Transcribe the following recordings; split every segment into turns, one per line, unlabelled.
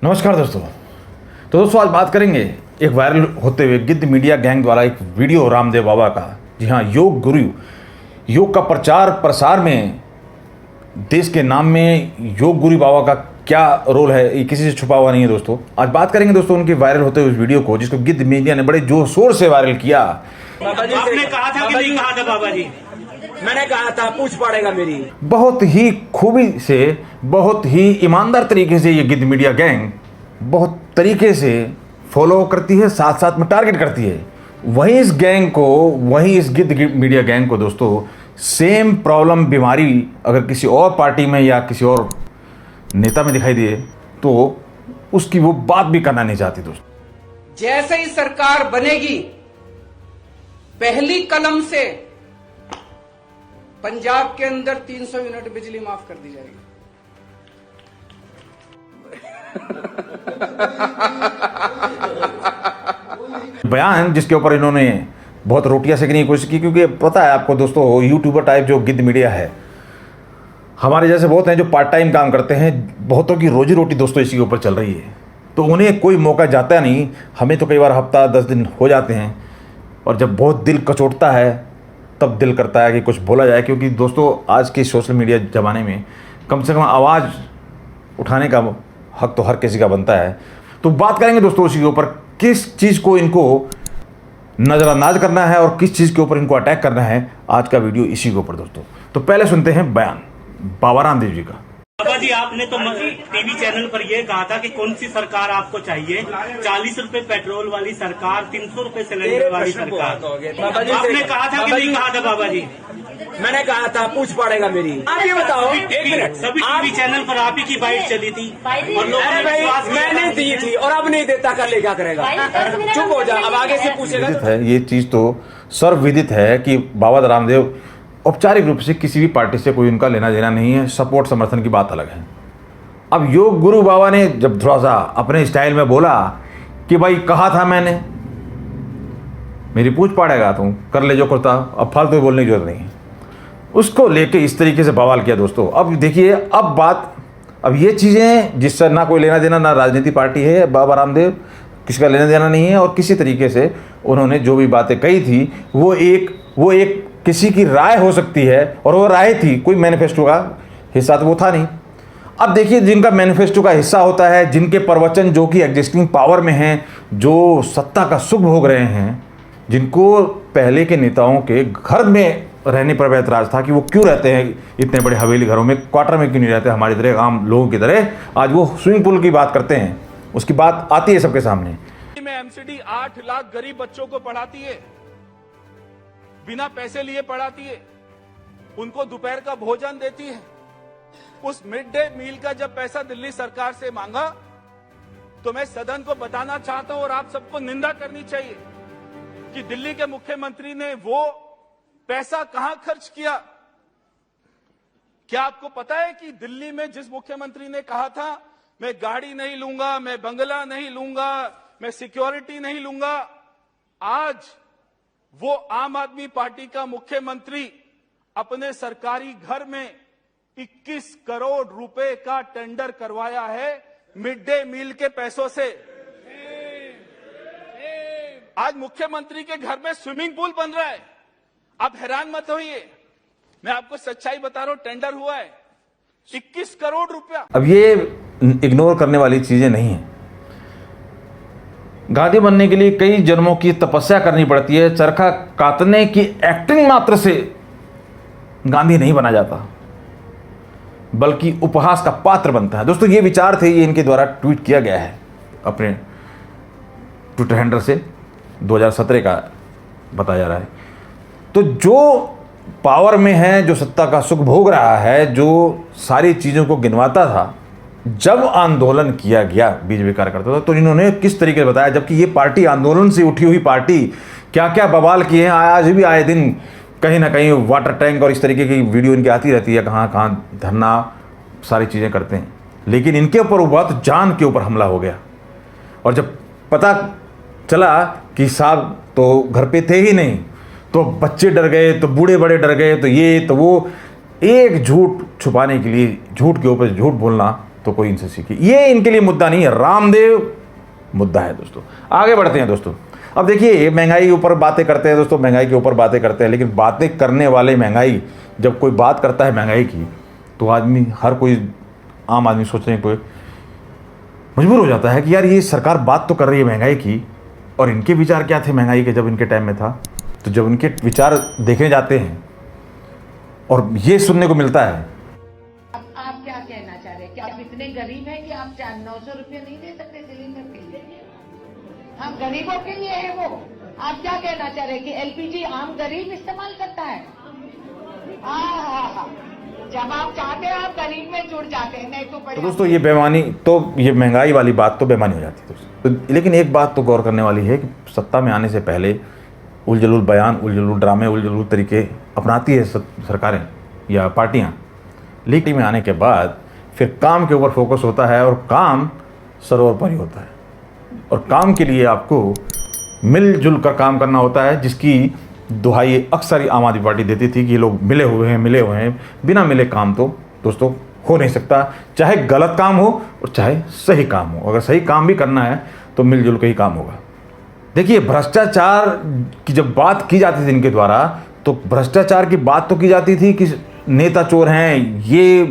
नमस्कार दोस्तों। तो दोस्तों आज बात करेंगे एक वायरल होते हुए गिद्ध मीडिया गैंग द्वारा एक वीडियो रामदेव बाबा का। जी हाँ, योग गुरु, योग का प्रचार प्रसार में देश के नाम में योग गुरु बाबा का क्या रोल है, ये किसी से छुपा हुआ नहीं है। दोस्तों आज बात करेंगे दोस्तों उनके वायरल होते हुए उस वीडियो को, जिसको गिद्ध मीडिया ने बड़े जोर शोर से वायरल किया।
आपने कहा था कि नहीं कहा था बाबा जी? मैंने कहा था पूछ पड़ेगा मेरी।
बहुत ही खूबी से, बहुत ही ईमानदार तरीके से ये गिद्ध मीडिया गैंग बहुत तरीके से फॉलो करती है, साथ साथ में टारगेट करती है। वहीं इस गैंग को, वहीं इस गिद्ध मीडिया गैंग को दोस्तों सेम प्रॉब्लम, बीमारी अगर किसी और पार्टी में या किसी और नेता में दिखाई दे तो उसकी वो बात भी करना नहीं चाहती। दोस्तों
जैसे ही सरकार बनेगी, पहली कलम से पंजाब के अंदर 300 यूनिट बिजली माफ कर दी जाएगी।
बयान जिसके ऊपर इन्होंने बहुत रोटियां सेकने की कोशिश की, क्योंकि पता है आपको दोस्तों, यूट्यूबर टाइप जो गिद्ध मीडिया है, हमारे जैसे बहुत हैं जो पार्ट टाइम काम करते हैं, बहुतों की रोजी रोटी दोस्तों इसी के ऊपर चल रही है, तो उन्हें कोई मौका जाता नहीं। हमें तो कई बार हफ्ता 10 दिन हो जाते हैं, और जब बहुत दिल कचोटता है तब दिल करता है कि कुछ बोला जाए, क्योंकि दोस्तों आज के सोशल मीडिया ज़माने में कम से कम आवाज़ उठाने का हक तो हर किसी का बनता है। तो बात करेंगे दोस्तों उसी के ऊपर, किस चीज़ को इनको नज़रअंदाज करना है और किस चीज़ के ऊपर इनको अटैक करना है। आज का वीडियो इसी के ऊपर दोस्तों। तो पहले सुनते हैं बयान बाबा रामदेव जी का।
बाबा जी, आपने तो टीवी चैनल पर यह कहा था कि कौन सी सरकार आपको चाहिए? 40 रुपए पेट्रोल वाली सरकार, 300 रुपए सिलेंडर वाली सरकार। आपने कहा था कि नहीं कहा था बाबा जी? मैंने कहा था पूछ पड़ेगा मेरी। आप ये बताओ, एक मिनट, सभी टीवी चैनल पर आप ही की बाइट चली थी और लोगों ने विश्वास किया। मैंने दी थी और अब नहीं देता, कर ले क्या करेगा? चुप हो जा, अब आगे से पूछेगा।
ये चीज़ तो सर्वविदित है कि बाबा रामदेव औपचारिक रूप से किसी भी पार्टी से कोई उनका लेना देना नहीं है, सपोर्ट समर्थन की बात अलग है। अब योग गुरु बाबा ने जब थोड़ा सा अपने स्टाइल में बोला कि भाई कहा था मैंने, मेरी पूछ पड़ेगा, तुम कर ले जो करता, अब फालतू बोलने की जरूरत नहीं है, उसको लेके इस तरीके से बवाल किया दोस्तों। अब देखिए, अब ये चीज़ें जिससे ना कोई लेना देना, ना राजनीति पार्टी है, बाबा रामदेव किसी का लेना देना नहीं है, और किसी तरीके से उन्होंने जो भी बातें कही थी वो एक किसी की राय हो सकती है, और वो राय थी, कोई मैनिफेस्टो का हिस्सा तो वो था नहीं। अब देखिए, जिनका मैनिफेस्टो का हिस्सा होता है, जिनके प्रवचन जो कि एग्जिस्टिंग पावर में हैं, जो सत्ता का सुख भोग रहे हैं, जिनको पहले के नेताओं के घर में रहने पर भी ऐतराज था कि वो क्यों रहते हैं इतने बड़े हवेली घरों में, क्वार्टर में क्यों नहीं रहते हमारी तरह आम लोगों की तरह, आज वो स्विमिंग पूल की बात करते हैं, उसकी बात आती है सबके सामने।
एमसीडी 8 लाख गरीब बच्चों को पढ़ाती है, बिना पैसे लिए पढ़ाती है, उनको दोपहर का भोजन देती है। उस मिड डे मील का जब पैसा दिल्ली सरकार से मांगा तो मैं सदन को बताना चाहता हूं और आप सबको निंदा करनी चाहिए कि दिल्ली के मुख्यमंत्री ने वो पैसा कहां खर्च किया। क्या आपको पता है कि दिल्ली में जिस मुख्यमंत्री ने कहा था मैं गाड़ी नहीं लूंगा, मैं बंगला नहीं लूंगा, मैं सिक्योरिटी नहीं लूंगा, आज वो आम आदमी पार्टी का मुख्यमंत्री अपने सरकारी घर में 21 करोड़ रुपए का टेंडर करवाया है मिड डे मील के पैसों से। आज मुख्यमंत्री के घर में स्विमिंग पूल बन रहा है। आप हैरान मत होइए, मैं आपको सच्चाई बता रहा हूं, टेंडर हुआ है 21 करोड़ रुपया।
अब ये इग्नोर करने वाली चीजें नहीं है। गांधी बनने के लिए कई जन्मों की तपस्या करनी पड़ती है। चरखा काटने की एक्टिंग मात्र से गांधी नहीं बना जाता, बल्कि उपहास का पात्र बनता है। दोस्तों ये विचार थे, ये इनके द्वारा ट्वीट किया गया है अपने ट्विटर हैंडल से, 2017 का बताया जा रहा है। तो जो पावर में है, जो सत्ता का सुख भोग रहा है, जो सारी चीज़ों को गिनवाता था, जब आंदोलन किया गया बीजेपी कार्यकर्ता था, तो इन्होंने किस तरीके से बताया, जबकि ये पार्टी आंदोलन से उठी हुई पार्टी, क्या क्या बवाल किए हैं। आज भी आए दिन कहीं ना कहीं वाटर टैंक और इस तरीके की वीडियो इनकी आती रहती है, कहाँ कहाँ धरना, सारी चीज़ें करते हैं। लेकिन इनके ऊपर वो बात जान के ऊपर हमला हो गया, और जब पता चला कि साहब तो घर पे थे ही नहीं, तो बच्चे डर गए, तो बूढ़े बड़े डर गए, तो ये तो वो, एक झूठ छुपाने के लिए झूठ के ऊपर झूठ बोलना तो कोई इनसे सीखे। ये इनके लिए मुद्दा नहीं है, रामदेव मुद्दा है दोस्तों। आगे बढ़ते हैं दोस्तों। अब देखिए, महंगाई के ऊपर बातें करते हैं दोस्तों, महंगाई के ऊपर बातें करते हैं, लेकिन बातें करने वाले महंगाई, जब कोई बात करता है महंगाई की, तो आदमी, हर कोई आम आदमी सोचने को मजबूर हो जाता है कि यार ये सरकार बात तो कर रही है महंगाई की, और इनके विचार क्या थे महंगाई के जब इनके टाइम में था। तो जब इनके विचार देखने जाते हैं और ये सुनने को मिलता है।
आप क्या कहना चाह रहे हैं कि आप इतने गरीब हैं कि आप 900 रुपये नहीं दे सकते सिलेंडर के लिए? हम गरीबों के लिए है वो। आप क्या कहना चाह रहे हैं कि एलपीजी आम गरीब इस्तेमाल करता है? जब आप चाहते हैं आप गरीब में जुड़ जाते हैं, नहीं
तो दोस्तों ये बेईमानी, तो ये महंगाई वाली बात तो बेईमानी हो जाती है दोस्तों। तो लेकिन एक बात तो गौर करने वाली है कि सत्ता में आने से पहले उलझुल बयान, उलझुल ड्रामे, उलझुल तरीके अपनाती है सरकारें या पार्टियां, लेकिन में आने के बाद फिर काम के ऊपर फोकस होता है, और काम सर्वोपरि होता है, और काम के लिए आपको मिलजुल कर काम करना होता है, जिसकी दुहाई अक्सर आम आदमी पार्टी देती थी कि ये लोग मिले हुए हैं, बिना मिले काम तो दोस्तों हो नहीं सकता, चाहे गलत काम हो और चाहे सही काम हो। अगर सही काम भी करना है तो मिलजुल के ही काम होगा। देखिए, भ्रष्टाचार की जब बात की जाती थी इनके द्वारा, तो भ्रष्टाचार की बात तो की जाती थी कि नेता चोर हैं, ये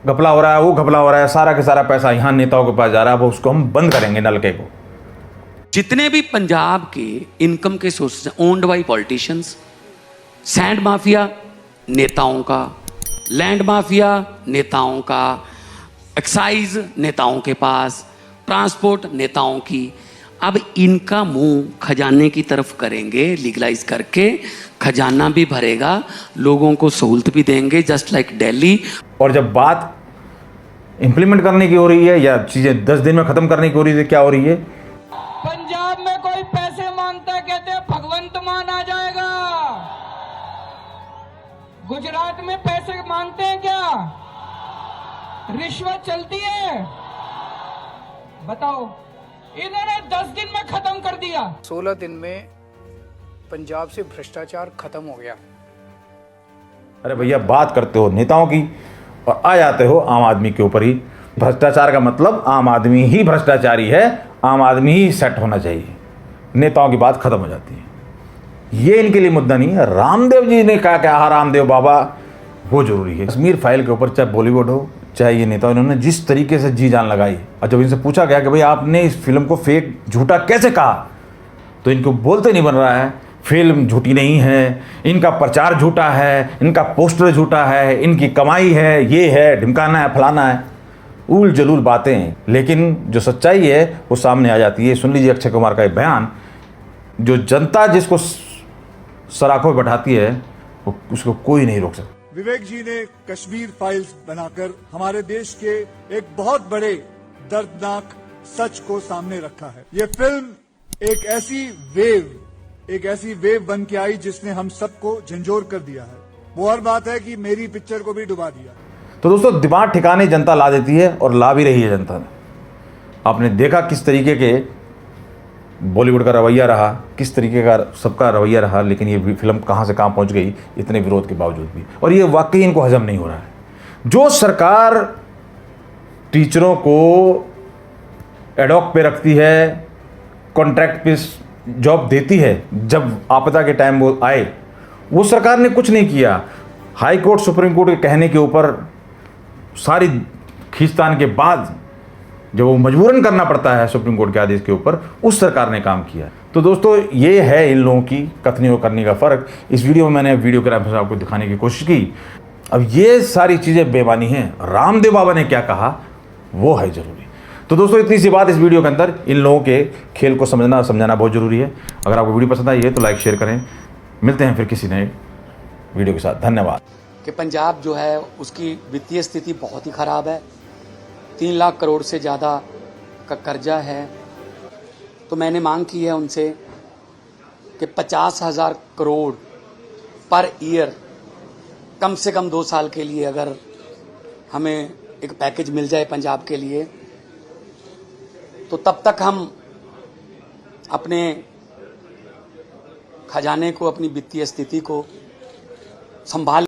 घपला हो रहा है, वो घपला हो रहा है, सारा के सारा पैसा यहाँ नेताओं के पास जा रहा है, वो उसको हम बंद करेंगे नलके को।
जितने भी पंजाब के इनकम के sources owned by politicians, sand mafia नेताओं का, लैंड माफिया नेताओं का, एक्साइज नेताओं के पास, ट्रांसपोर्ट नेताओं की, अब इनका मुंह खजाने की तरफ करेंगे, लीगलाइज करके खजाना भी भरेगा, लोगों को सहूलत भी देंगे, जस्ट लाइक दिल्ली।
और जब बात इंप्लीमेंट करने की हो रही है या चीजें 10 दिन में खत्म करने की हो रही है, क्या हो रही है?
पंजाब में कोई पैसे मांगता है, कहते हैं भगवंत मान आ जाएगा। गुजरात में पैसे मांगते हैं क्या? रिश्वत चलती है? बताओ, इन्होंने 10 दिन में खत्म कर दिया।
16 दिन में पंजाब से भ्रष्टाचार खत्म हो गया।
अरे भैया, बात करते हो नेताओं की और आ जाते हो आम आदमी के ऊपर ही। भ्रष्टाचार का मतलब आम आदमी ही भ्रष्टाचारी है, आम आदमी ही सेट होना चाहिए, नेताओं की बात खत्म हो जाती है। ये इनके लिए मुद्दा नहीं है। रामदेव जी ने कहा क्या, रामदेव बाबा वो जरूरी है। कश्मीर फाइल के ऊपर चाहे बॉलीवुड हो चाहे ये नेता, इन्होंने जिस तरीके से जी जान लगाई, और जब इनसे पूछा गया कि भाई आपने इस फिल्म को फेक झूठा कैसे कहा, तो इनको बोलते नहीं बन रहा है। फिल्म झूठी नहीं है, इनका प्रचार झूठा है, इनका पोस्टर झूठा है, इनकी कमाई है, ये है, ढिमकाना है, फलाना है, उल जलूल बातें। लेकिन जो सच्चाई है वो सामने आ जाती है। सुन लीजिए अक्षय कुमार का एक बयान, जो जनता जिसको सराखों में बैठाती है वो उसको कोई नहीं रोक सकता।
विवेक जी ने कश्मीर फाइल्स बनाकर हमारे देश के एक बहुत बड़े दर्दनाक सच को सामने रखा है। ये फिल्म एक ऐसी वेव बन के आई जिसने हम सबको झंझोर कर दिया है। वो और बात है कि मेरी पिक्चर को भी डुबा दिया। तो
दोस्तों, दिमाग ठिकाने जनता ला देती है, और ला भी रही है जनता ने। आपने देखा किस तरीके के बॉलीवुड का रवैया रहा, किस तरीके का सबका रवैया रहा, लेकिन ये फिल्म कहाँ से कहाँ पहुँच गई इतने विरोध के बावजूद भी। और ये वाकई इनको हजम नहीं हो रहा है। जो सरकार टीचरों को एडॉक पे रखती है, कॉन्ट्रैक्ट पे जॉब देती है, जब आपदा के टाइम वो आए, वो सरकार ने कुछ नहीं किया। हाई कोर्ट, सुप्रीम कोर्ट के कहने के ऊपर सारी खींचतान के बाद जब वो मजबूरन करना पड़ता है सुप्रीम कोर्ट के आदेश के ऊपर, उस सरकार ने काम किया। तो दोस्तों, ये है इन लोगों की कथनी और करने का फ़र्क। इस वीडियो में मैंने वीडियो के माध्यम से आपको दिखाने की कोशिश की। अब ये सारी चीज़ें बेमानी हैं, रामदेव बाबा ने क्या कहा वो है ज़रूरी। तो दोस्तों, इतनी सी बात इस वीडियो के अंदर, इन लोगों के खेल को समझाना बहुत ज़रूरी है। अगर आपको वीडियो पसंद आई है तो लाइक शेयर करें। मिलते हैं फिर किसी नए वीडियो के साथ। धन्यवाद।
कि पंजाब जो है उसकी वित्तीय स्थिति बहुत ही ख़राब है, 3 लाख करोड़ से ज़्यादा का कर्जा है। तो मैंने मांग की है उनसे कि 50,000 करोड़ पर ईयर कम से कम 2 साल के लिए अगर हमें एक पैकेज मिल जाए पंजाब के लिए, तो तब तक हम अपने खजाने को, अपनी वित्तीय स्थिति को संभाल